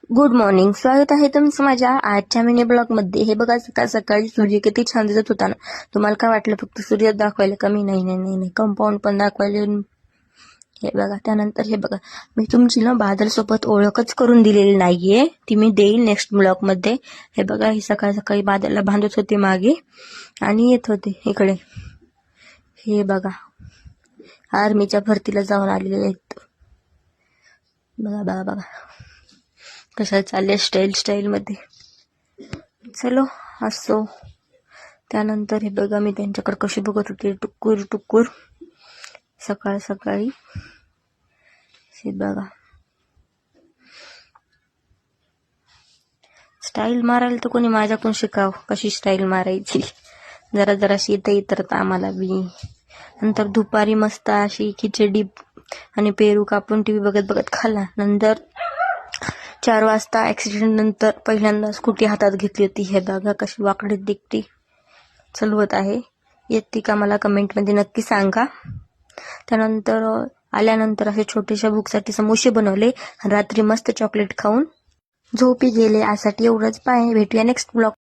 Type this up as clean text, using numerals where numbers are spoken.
Good morning. स्वागत आहे तुमचं माझ्या आजच्या मिनी ब्लॉग मध्ये. हे बघा, सकाळ सकाळी सूर्य किती छान दिसत होता ना. तुम्हाला काय वाटलं फक्त सूर्य दाखवायला कमी? नाही नाही नाही नाही, कंपाऊंड पण दाखवायला. हे बघा, त्यानंतर हे बघा, मी तुमची ना बादल सोबत ओळखच करून दिलेली नाहीये, ती मी देईल नेक्स्ट ब्लॉग मध्ये. हे बघा, ही सकाळ सकाळी बादलला बांधत होते मागे आणि येत होते इकडे. हे बघा, आर्मीच्या भरतीला जाऊन आलेले आहेत. बघा बघा बघा कशा चालले स्टाईल मध्ये. चलो असो. त्यानंतर हे बघा, मी त्यांच्याकडे कशी बघत होते टुकूर टुकूर सकाळ सकाळी. हे बघा, स्टाईल मारायला तर कोणी माझ्याकडून शिकाव कशी स्टाईल मारायची. जरा जराशी येते तर आम्हाला बी. नंतर दुपारी मस्त अशी खिचडी आणि पेरू कापून टीव्ही बघत बघत खाल्ला. नंतर 4 वाजता ऍक्सिडेंट नंतर पहिल्यांदा स्कूटी हातात घेतली होती. हे बघा कशी वाकडी दिकटी चालवत आहे. येते का मला कमेंटमध्ये नक्की सांगा. त्यानंतर आल्यानंतर असे छोटेशा भूकसाठी समोसे बनवले. रात्री मस्त चॉकलेट खाऊन झोपी गेले. आजसाठी एवढंच. बाय, भेटूया नेक्स्ट ब्लॉग.